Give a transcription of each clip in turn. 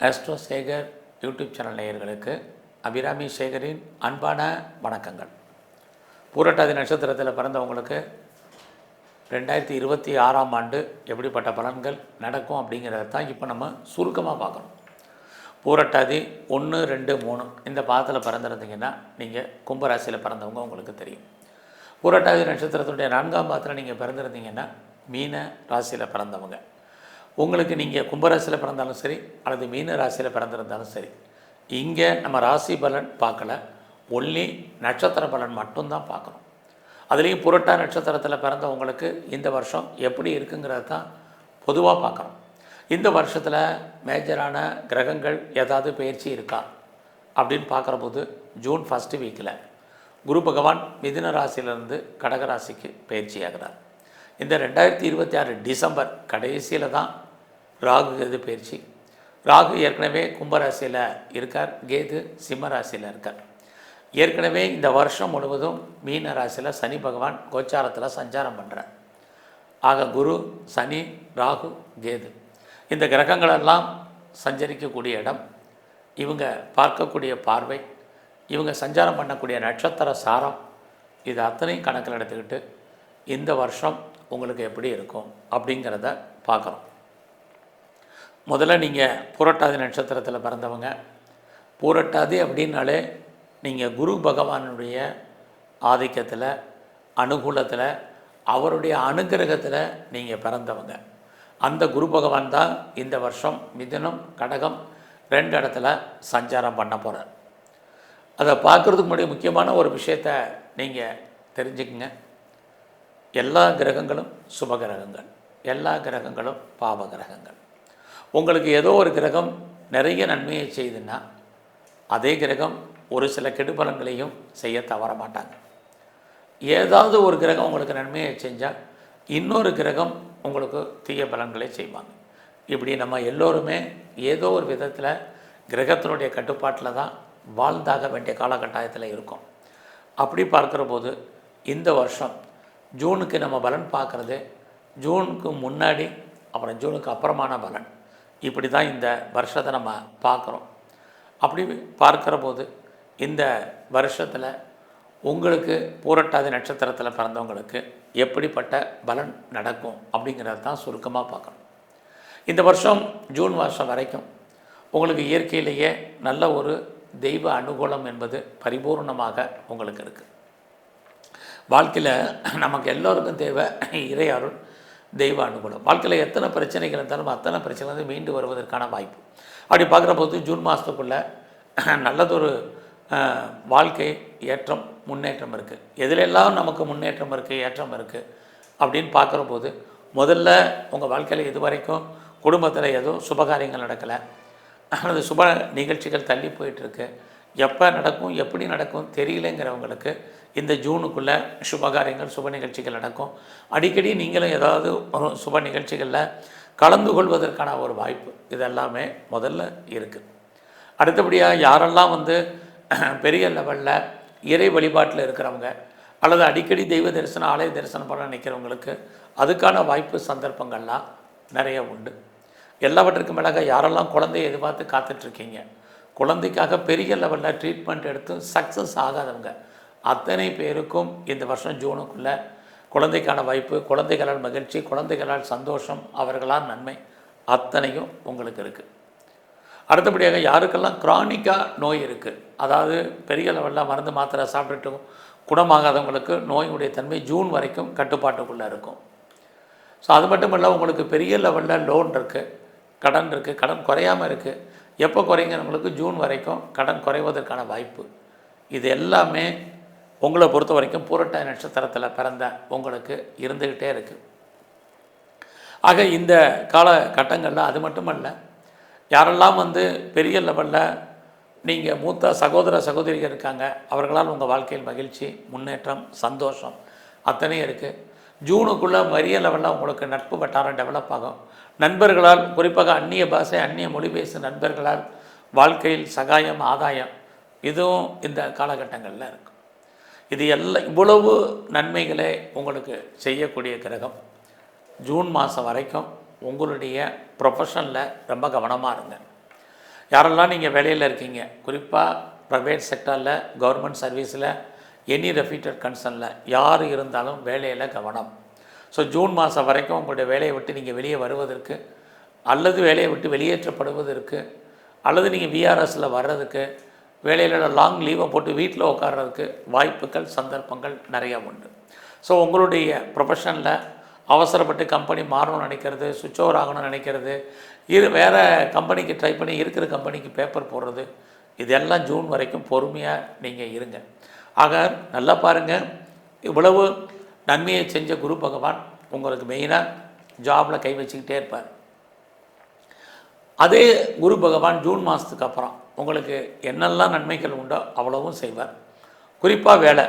Astro Sekar YouTube channel நேயர்களுக்கு அபிராமி சேகரின் அன்பான வணக்கங்கள். பூரட்டாதி நட்சத்திரத்தில் பிறந்தவங்களுக்கு 2026ஆம் ஆண்டு எப்படிப்பட்ட பலன்கள் நடக்கும் அப்படிங்கிறத தான் இப்போ நம்ம சுருக்கமாக பார்க்கணும். பூரட்டாதி 1, 2, 3 இந்த பாதத்தில் பிறந்திருந்தீங்கன்னா நீங்கள் கும்பராசியில் பிறந்தவங்க உங்களுக்கு தெரியும். பூரட்டாதி நட்சத்திரத்துடைய 4ஆம் பாதத்தில் நீங்கள் பிறந்திருந்தீங்கன்னா மீன ராசியில் பிறந்தவங்க. உங்களுக்கு நீங்கள் கும்பராசியில் பிறந்தாலும் சரி அல்லது மீன ராசியில் பிறந்திருந்தாலும் சரி, இங்கே நம்ம ராசி பலன் பார்க்கல, ஒன்லி நட்சத்திர பலன் மட்டும்தான் பார்க்கணும். அதுலேயும் புரட்டா நட்சத்திரத்தில் பிறந்தவங்களுக்கு இந்த வருஷம் எப்படி இருக்குங்கிறது தான் பொதுவாக பார்க்கணும். இந்த வருஷத்தில் மேஜரான கிரகங்கள் ஏதாவது பயிற்சி இருக்கா அப்படின்னு பார்க்குற போது ஜூன் ஃபஸ்ட்டு வீக்கில் குரு பகவான் மிதுன ராசியிலிருந்து கடகராசிக்கு பயிற்சி ஆகிறார். இந்த 2026 டிசம்பர் கடைசியில் தான் ராகு கேது பயிற்சி. ராகு ஏற்கனவே கும்பராசியில் இருக்கார், கேது சிம்ம ராசியில் இருக்கார். ஏற்கனவே இந்த வருஷம் முழுவதும் மீன ராசியில் சனி பகவான் கோச்சாரத்தில் சஞ்சாரம் பண்ணுறார். ஆக குரு, சனி, ராகு, கேது இந்த கிரகங்களெல்லாம் சஞ்சரிக்கக்கூடிய இடம், இவங்க பார்க்கக்கூடிய பார்வை, இவங்க சஞ்சாரம் பண்ணக்கூடிய நட்சத்திர சாரம், இது அத்தனையும் கணக்கில் எடுத்துக்கிட்டு இந்த வருஷம் உங்களுக்கு எப்படி இருக்கும் அப்படிங்கிறத பார்க்குறோம். முதல்ல நீங்கள் பூரட்டாதி நட்சத்திரத்தில் பிறந்தவங்க. பூரட்டாதி அப்படின்னாலே நீங்கள் குரு பகவானுடைய ஆதிக்கத்தில், அனுகூலத்தில், அவருடைய அனுகிரகத்தில் நீங்கள் பிறந்தவங்க. அந்த குரு பகவான் தான் இந்த வருஷம் மிதுனம், கடகம் 2 இடத்துல சஞ்சாரம் பண்ண போகிறார். அதை பார்க்குறதுக்கு முன்னாடி முக்கியமான ஒரு விஷயத்தை நீங்கள் தெரிஞ்சுக்குங்க. எல்லா கிரகங்களும் சுப கிரகங்கள், எல்லா கிரகங்களும் பாவ கிரகங்கள். உங்களுக்கு ஏதோ ஒரு கிரகம் நிறைய நன்மையை செய்யுதுன்னா அதே கிரகம் ஒரு சில கெடுபலங்களையும் செய்ய தவற மாட்டாங்க. ஏதாவது ஒரு கிரகம் உங்களுக்கு நன்மையை செஞ்சால் இன்னொரு கிரகம் உங்களுக்கு தீய பலன்களை செய்வாங்க. இப்படி நம்ம எல்லோருமே ஏதோ ஒரு விதத்தில் கிரகத்தினுடைய கட்டுப்பாட்டில் தான் வாழ்ந்தாக வேண்டிய காலகட்டாயத்தில் இருக்கும். அப்படி பார்க்குற போது இந்த வருஷம் ஜூனுக்கு நம்ம பலன் பார்க்குறது ஜூனுக்கு முன்னாடி அப்புறம் ஜூனுக்கு அப்புறமான பலன், இப்படி தான் இந்த வருஷத்தை நம்ம பார்க்குறோம். அப்படி பார்க்குற போது இந்த வருஷத்தில் உங்களுக்கு பூரட்டாதி நட்சத்திரத்தில் பிறந்தவங்களுக்கு எப்படிப்பட்ட பலன் நடக்கும் அப்படிங்கிறத தான் சுருக்கமாக பார்க்கணும். இந்த வருஷம் ஜூன் மாதம் வரைக்கும் உங்களுக்கு இயற்கையிலேயே நல்ல ஒரு தெய்வ அனுகூலம் என்பது பரிபூர்ணமாக உங்களுக்கு இருக்குது. வாழ்க்கையில் நமக்கு எல்லோருக்கும் தேவை இறை அருள், தெய்வ அனுகூலம். வாழ்க்கையில் எத்தனை பிரச்சனைகள் இருந்தாலும் அத்தனை பிரச்சனைகள் மீண்டு வருவதற்கான வாய்ப்பு. அப்படி பார்க்குற போது ஜூன் மாதத்துக்குள்ளே நல்லதொரு வாழ்க்கை ஏற்றம், முன்னேற்றம் இருக்குது. எதிலெல்லாம் நமக்கு முன்னேற்றம் இருக்குது, ஏற்றம் இருக்குது அப்படின்னு பார்க்குற போது முதல்ல உங்கள் வாழ்க்கையில் இது வரைக்கும் குடும்பத்தில் ஏதோ சுபகாரியங்கள் நடக்கலை அல்லது சுப நிகழ்ச்சிகள் தள்ளி போயிட்டுருக்கு, எப்போ நடக்கும் எப்படி நடக்கும் தெரியலைங்கிறவங்களுக்கு இந்த ஜூனுக்குள்ளே சுபகாரியங்கள், சுப நிகழ்ச்சிகள் நடக்கும். அடிக்கடி நீங்களும் ஏதாவது சுப நிகழ்ச்சிகளில் கலந்து கொள்வதற்கான ஒரு வாய்ப்பு இதெல்லாமே முதல்ல இருக்குது. அடுத்தபடியாக யாரெல்லாம் பெரிய லெவலில் இறை வழிபாட்டில் இருக்கிறவங்க அல்லது அடிக்கடி தெய்வ தரிசனம், ஆலய தரிசனம் பண்ண நிற்கிறவங்களுக்கு அதுக்கான வாய்ப்பு சந்தர்ப்பங்கள்லாம் நிறைய உண்டு. எல்லாவற்றுக்கும் மேலாக யாரெல்லாம் குழந்தையை எதிர்பார்த்து காத்துட்ருக்கீங்க, குழந்தைக்காக பெரிய லெவலில் ட்ரீட்மெண்ட் எடுத்து சக்ஸஸ் ஆகாதவங்க அத்தனை பேருக்கும் இந்த வருஷம் ஜூனுக்குள்ளே குழந்தைக்கான வாய்ப்பு, குழந்தைகளால் மகிழ்ச்சி, குழந்தைகளால் சந்தோஷம், அவர்களால் நன்மை அத்தனையும் உங்களுக்கு இருக்குது. அடுத்தபடியாக யாருக்கெல்லாம் கிரானிக்காக நோய் இருக்குது, அதாவது பெரிய லெவலில் மருந்து மாத்திரை சாப்பிட்டுட்டும் குணமாகாதவங்களுக்கு நோயுடைய தன்மை ஜூன் வரைக்கும் கட்டுப்பாட்டுக்குள்ளே இருக்கும். ஸோ அது மட்டும் இல்லை, உங்களுக்கு பெரிய லெவலில் லோன் இருக்குது, கடன் இருக்குது, கடன் குறையாமல் இருக்குது, எப்போ குறைங்கிறவங்களுக்கு ஜூன் வரைக்கும் கடன் குறைவதற்கான வாய்ப்பு. இது எல்லாமே உங்களை பொறுத்த வரைக்கும் பூரட்டாதி நட்சத்திரத்தில் பிறந்த உங்களுக்கு இருந்துக்கிட்டே இருக்குது. ஆக இந்த காலகட்டங்களில் அது மட்டுமல்ல, யாரெல்லாம் பெரிய லெவலில் நீங்கள் மூத்த சகோதர சகோதரிகள் இருக்காங்க, அவர்களால் உங்கள் வாழ்க்கையில் மகிழ்ச்சி, முன்னேற்றம், சந்தோஷம் அத்தனையும் இருக்குது. ஜூனுக்குள்ளே பெரிய லெவலில் உங்களுக்கு நட்பு வட்டாரம் டெவலப் ஆகும். நண்பர்களால், குறிப்பாக அந்நிய பாஷை, அந்நிய மொழி பேசும் நண்பர்களால் வாழ்க்கையில் சகாயம், ஆதாயம் இதுவும் இந்த காலகட்டங்களில் இருக்கும். இது எல்லாம் இவ்வளவு நன்மைகளை உங்களுக்கு செய்யக்கூடிய கிரகம் ஜூன் மாதம் வரைக்கும் உங்களுடைய ப்ரொஃபஷனில் ரொம்ப கவனமாக இருங்க. யாரெல்லாம் நீங்கள் வேலையில் இருக்கீங்க, குறிப்பாக ப்ரைவேட் செக்டரில், கவர்மெண்ட் சர்வீஸில், எனி ரெஃப்யூட்டட் கன்சர்னில் யார் இருந்தாலும் வேலையில் கவனம். ஸோ ஜூன் மாதம் வரைக்கும் உங்களுடைய வேலையை விட்டு நீங்கள் வெளியே வருவதற்கு, அல்லது வேலையை விட்டு வெளியேற்றப்படுவதற்கு, அல்லது நீங்கள் விஆர்எஸில் வர்றதுக்கு, வேலையில் லாங் லீவை போட்டு வீட்டில் உட்கார்றதுக்கு வாய்ப்புகள், சந்தர்ப்பங்கள் நிறையா உண்டு. ஸோ உங்களுடைய ப்ரொஃபஷனில் அவசரப்பட்டு கம்பெனி மாறணும்னு நினைக்கிறது, சுவிட்ச் ஓவர் ஆகணும்னு நினைக்கிறது, வேறு கம்பெனிக்கு ட்ரை பண்ணி இருக்கிற கம்பெனிக்கு பேப்பர் போடுறது, இதெல்லாம் ஜூன் வரைக்கும் பொறுமையாக நீங்கள் இருங்க. ஆக நல்லா பாருங்கள், இவ்வளவு நன்மையை செஞ்ச குரு பகவான் உங்களுக்கு மெயினாக ஜாபில் கை வச்சுக்கிட்டே இருப்பார். அதே குரு பகவான் ஜூன் மாதத்துக்கு அப்புறம் உங்களுக்கு என்னெல்லாம் நன்மைகள் உண்டோ அவ்வளவும் செய்வார். குறிப்பாக வேலை,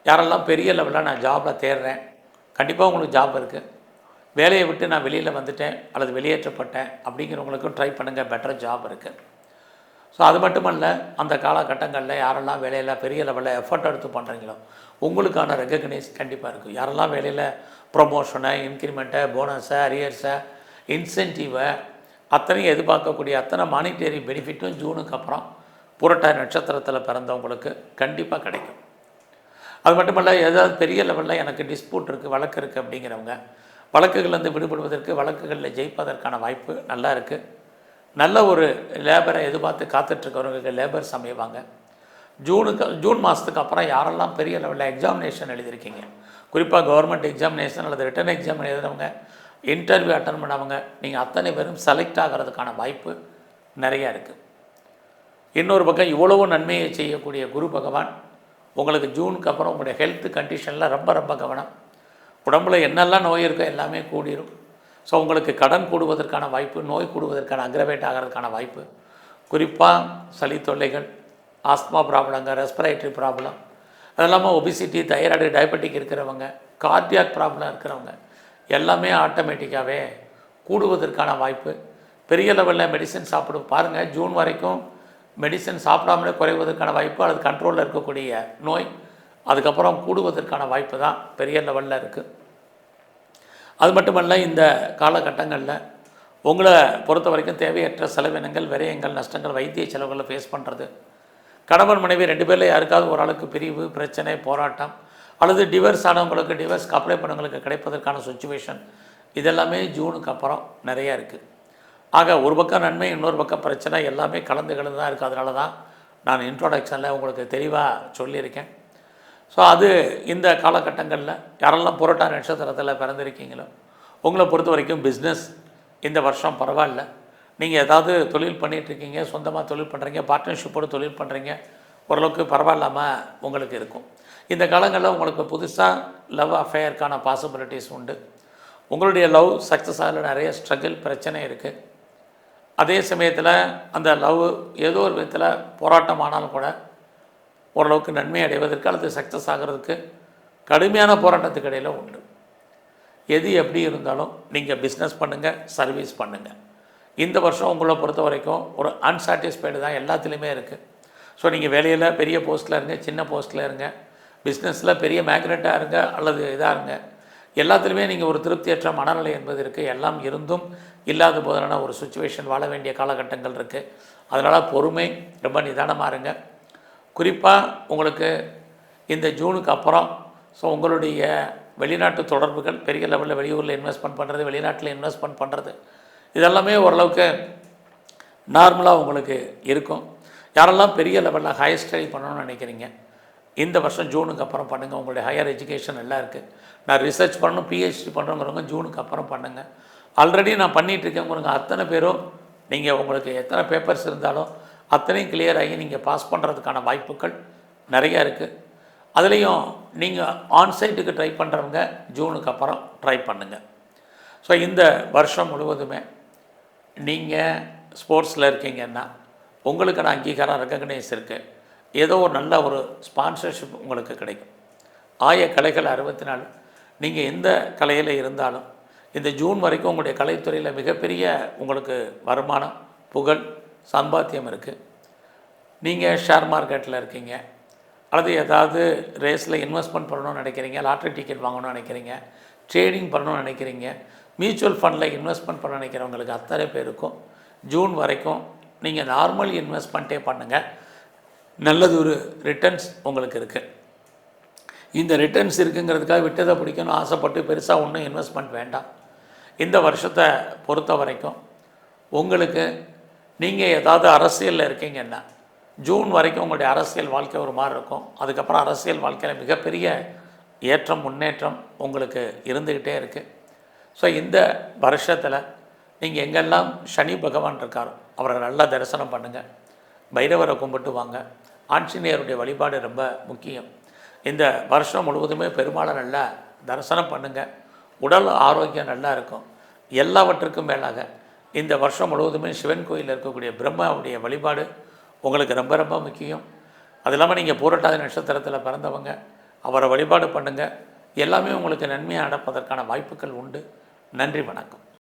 யாரெல்லாம் பெரிய லெவலில் நான் ஜாபில் தேடுறேன், கண்டிப்பாக உங்களுக்கு ஜாப் இருக்குது, வேலையை விட்டு நான் வெளியில் வந்துட்டேன் அல்லது வெளியேற்றப்பட்டேன் அப்படிங்கிறவங்களுக்கும் ட்ரை பண்ணுங்கள், பெட்டர் ஜாப் இருக்குது. ஸோ அது மட்டுமல்ல, அந்த காலகட்டங்களில் யாரெல்லாம் வேலையில் பெரிய லெவலில் எஃபர்ட் எடுத்து பண்ணுறீங்களோ உங்களுக்கான ரெகக்னைஸ் கண்டிப்பாக இருக்குது. யாரெல்லாம் வேலையில் ப்ரொமோஷனை, இன்க்ரிமெண்ட்டை, போனஸை, அரியர்ஸை, இன்சென்டிவை அத்தனையும் எதிர்பார்க்கக்கூடிய அத்தனை மானிட்டரி பெனிஃபிட்டும் ஜூனுக்கு அப்புறம் புரட்டாதி நட்சத்திரத்தில் பிறந்தவங்களுக்கு கண்டிப்பாக கிடைக்கும். அது மட்டுமல்ல, ஏதாவது பெரிய லெவலில் எனக்கு டிஸ்பியூட் இருக்குது, வழக்கு இருக்குது அப்படிங்கிறவங்க வழக்குகள்லேருந்து விடுபடுவதற்கு, வழக்குகளில் ஜெயிப்பதற்கான வாய்ப்பு நல்லா இருக்குது. நல்ல ஒரு லேபரை எதிர்பார்த்து காத்துட்ருக்கிறவங்களுக்கு லேபர்ஸ் அமைவாங்க. ஜூன் மாதத்துக்கு அப்புறம் யாரெல்லாம் பெரிய லெவலில் எக்ஸாமினேஷன் எழுதியிருக்கீங்க, குறிப்பாக கவர்மெண்ட் எக்ஸாமினேஷன் அல்லது ரிட்டன் எக்ஸாம் எழுதுகிறவங்க, இன்டர்வியூ அட்டன் பண்ணவங்க, நீங்கள் அத்தனை பேரும் செலக்ட் ஆகிறதுக்கான வாய்ப்பு நிறையா இருக்குது. இன்னொரு பக்கம் இவ்வளவு நன்மையை செய்யக்கூடிய குரு பகவான் உங்களுக்கு ஜூனுக்கு அப்புறம் உங்களுடைய ஹெல்த் கண்டிஷனில் ரொம்ப ரொம்ப கவனம். உடம்புல என்னெல்லாம் நோய் இருக்கோ எல்லாமே கூடிரும். ஸோ உங்களுக்கு கடன் கூடுவதற்கான வாய்ப்பு, நோய் கூடுவதற்கான அக்ரவேட் ஆகிறதுக்கான வாய்ப்பு, குறிப்பாக சளி தொல்லைகள், ஆஸ்மா ப்ராப்ளங்க, ரெஸ்பிரேட்டரி ப்ராப்ளம், அது இல்லாமல் ஒபிசிட்டி, தைராய்டு, டயபெட்டிக் இருக்கிறவங்க, கார்டியாக் ப்ராப்ளம் இருக்கிறவங்க எல்லாமே ஆட்டோமேட்டிக்காகவே கூடுவதற்கான வாய்ப்பு. பெரிய லெவலில் மெடிசன் சாப்பிடும் பாருங்கள், ஜூன் வரைக்கும் மெடிசன் சாப்பிடாமலே குறைவதற்கான வாய்ப்பு, அல்லது கண்ட்ரோலில் இருக்கக்கூடிய நோய் அதுக்கப்புறம் கூடுவதற்கான வாய்ப்பு தான் பெரிய லெவலில் இருக்குது. அது மட்டுமல்ல, இந்த காலகட்டங்களில் உங்களை பொறுத்த வரைக்கும் தேவையற்ற செலவினங்கள், விரயங்கள், நஷ்டங்கள், வைத்திய செலவுகளை ஃபேஸ் பண்ணுறது, கணவன் மனைவி 2 பேரில் யாருக்காவது ஒரு ஆளுக்கு பிரிவு, பிரச்சனை, போராட்டம், அல்லது டிவர்ஸ் ஆனவங்களுக்கு, டிவர்ஸ்க்கு அப்ளை பண்ணவங்களுக்கு கிடைப்பதற்கான சுச்சுவேஷன், இதெல்லாமே ஜூனுக்கு அப்புறம் நிறையா இருக்குது. ஆக ஒரு பக்கம் நன்மை, இன்னொரு பக்கம் பிரச்சனை, எல்லாமே கலந்து தான் இருக்குது. அதனால தான் நான் இன்ட்ரோடக்ஷனில் உங்களுக்கு தெளிவாக சொல்லியிருக்கேன். ஸோ அது இந்த காலகட்டங்களில் யாரெல்லாம் புரட்டாதி நட்சத்திரத்தில் பிறந்திருக்கீங்களோ உங்களை பொறுத்த வரைக்கும் பிஸ்னஸ் இந்த வருஷம் பரவாயில்ல. நீங்கள் ஏதாவது தொழில் பண்ணிகிட்ருக்கீங்க, சொந்தமாக தொழில் பண்ணுறீங்க, பார்ட்னர்ஷிப்போடு தொழில் பண்ணுறீங்க, ஓரளவுக்கு பரவாயில்லாமல் உங்களுக்கு இருக்கும். இந்த காலங்களில் உங்களுக்கு புதுசாக லவ் அஃபேருக்கான பாசிபிலிட்டிஸ் உண்டு. உங்களுடைய லவ் சக்ஸஸ் ஆகல, நிறைய ஸ்ட்ரகிள், பிரச்சனை இருக்குது. அதே சமயத்தில் அந்த லவ் ஏதோ ஒரு விதத்தில் போராட்டம் ஆனாலும் கூட ஓரளவுக்கு நன்மை அடைவதற்கு அல்லது சக்ஸஸ் ஆகிறதுக்கு கடுமையான போராட்டத்துக்கு இடையில் உண்டு. எது எப்படி இருந்தாலும் நீங்கள் பிஸ்னஸ் பண்ணுங்கள், சர்வீஸ் பண்ணுங்கள். இந்த வருஷம் உங்களை பொறுத்த வரைக்கும் ஒரு அன்சாட்டிஸ்ஃபைடு தான் எல்லாத்துலேயுமே இருக்குது. ஸோ நீங்கள் வேலையில் பெரிய போஸ்ட்டில் இருங்க, சின்ன போஸ்ட்டில் இருங்க, பிஸ்னஸில் பெரிய மேக்னெட்டாக இருங்க அல்லது இதாக இருங்க, எல்லாத்துலேயுமே நீங்கள் ஒரு திருப்தியற்ற மனநிலை என்பது இருக்குது. எல்லாம் இருந்தும் இல்லாத போதான ஒரு சுச்சுவேஷன் வாழ வேண்டிய காலகட்டங்கள் இருக்குது. அதனால் பொறுமை, ரொம்ப நிதானமாக இருங்க. குறிப்பாக உங்களுக்கு இந்த ஜூனுக்கு அப்புறம் ஸோ உங்களுடைய வெளிநாட்டு தொடர்புகள், பெரிய லெவலில் வெளியூரில் இன்வெஸ்ட்மெண்ட் பண்ணுறது, வெளிநாட்டில் இன்வெஸ்ட்மெண்ட் பண்ணுறது, இதெல்லாமே ஓரளவுக்கு நார்மலாக உங்களுக்கு இருக்கும். யாரெல்லாம் பெரிய லெவலில் ஹையர் ஸ்டடி பண்ணணும்னு நினைக்கிறீங்க, இந்த வருஷம் ஜூனுக்கு அப்புறம் பண்ணுங்கள். உங்களுடைய ஹையர் எஜுகேஷன் எல்லாம் இருக்குது. நான் ரிசர்ச் பண்ணணும், பிஹெச்டி பண்ணுறவங்க ஜூனுக்கு அப்புறம் பண்ணுங்கள். ஆல்ரெடி நான் பண்ணிகிட்ருக்கேங்கிறவங்க அத்தனை பேரும் நீங்கள் உங்களுக்கு எத்தனை பேப்பர்ஸ் இருந்தாலும் அத்தனையும் கிளியர் ஆகி நீங்கள் பாஸ் பண்ணுறதுக்கான வாய்ப்புகள் நிறையா இருக்குது. அதுலேயும் நீங்கள் ஆன்சைட்டுக்கு ட்ரை பண்ணுறவங்க ஜூனுக்கு அப்புறம் ட்ரை பண்ணுங்கள். ஸோ இந்த வருஷம் முழுவதுமே நீங்கள் ஸ்போர்ட்ஸில் இருக்கீங்கன்னா உங்களுக்கான அங்கீகாரம், ரெக்கக்னைஸ் இருக்குது. ஏதோ ஒரு நல்ல ஒரு ஸ்பான்சர்ஷிப் உங்களுக்கு கிடைக்கும். ஆய கலைகள் 64. நீங்கள் எந்த கலையில் இருந்தாலும் இந்த ஜூன் வரைக்கும் உங்களுடைய கலைத்துறையில் மிகப்பெரிய உங்களுக்கு வருமானம், புகழ், சம்பாத்தியம் இருக்குது. நீங்கள் ஷேர் மார்க்கெட்டில் இருக்கீங்க, அல்லது ஏதாவது ரேஸில் இன்வெஸ்ட்மெண்ட் பண்ணணும்னு நினைக்கிறீங்க, லாட்ரி டிக்கெட் வாங்கணும்னு நினைக்கிறீங்க, ட்ரேடிங் பண்ணணும்னு நினைக்கிறீங்க, மியூச்சுவல் ஃபண்டில் இன்வெஸ்ட்மெண்ட் பண்ண நினைக்கிறவங்களுக்கு அத்தனை பேருக்கும் ஜூன் வரைக்கும் நீங்கள் நார்மல் இன்வெஸ்ட்மெண்ட்டே பண்ணுங்கள், நல்லது ஒரு ரிட்டர்ன்ஸ் உங்களுக்கு இருக்குது. இந்த ரிட்டர்ன்ஸ் இருக்குங்கிறதுக்காக விட்டதை பிடிக்கணும் ஆசைப்பட்டு பெருசாக ஒன்றும் இன்வெஸ்ட்மெண்ட் வேண்டாம். இந்த வருஷத்தை பொறுத்த வரைக்கும் உங்களுக்கு நீங்கள் ஏதாவது அரசியலில் இருக்கீங்கன்னா ஜூன் வரைக்கும் உங்களுடைய அரசியல் வாழ்க்கை ஒரு மாதிரி இருக்கும். அதுக்கப்புறம் அரசியல் வாழ்க்கையில் மிகப்பெரிய ஏற்றம் முன்னேற்றம் உங்களுக்கு இருந்துக்கிட்டே இருக்குது. ஸோ இந்த வருஷத்தில் நீங்கள் எங்கெல்லாம் சனி பகவான் இருக்காரோ அவரை நல்லா தரிசனம் பண்ணுங்கள், பைரவரை கும்பிட்டு வாங்க. ஆஞ்சநேயருடைய வழிபாடு ரொம்ப முக்கியம். இந்த வருஷம் முழுவதுமே பெருமாளை நல்லா தரிசனம் பண்ணுங்கள், உடல் ஆரோக்கியம் நல்லா இருக்கும். எல்லாவற்றுக்கும் மேலாக இந்த வருஷம் முழுவதுமே சிவன் கோயிலில் இருக்கக்கூடிய பிரம்மாவுடைய வழிபாடு உங்களுக்கு ரொம்ப ரொம்ப முக்கியம். அது இல்லாமல் நீங்கள் பூரட்டாதி நட்சத்திரத்தில் பிறந்தவங்க அவரை வழிபாடு பண்ணுங்கள். எல்லாமே உங்களுக்கு நன்மையாக நடப்பதற்கான வாய்ப்புகள் உண்டு. நன்றி, வணக்கம்.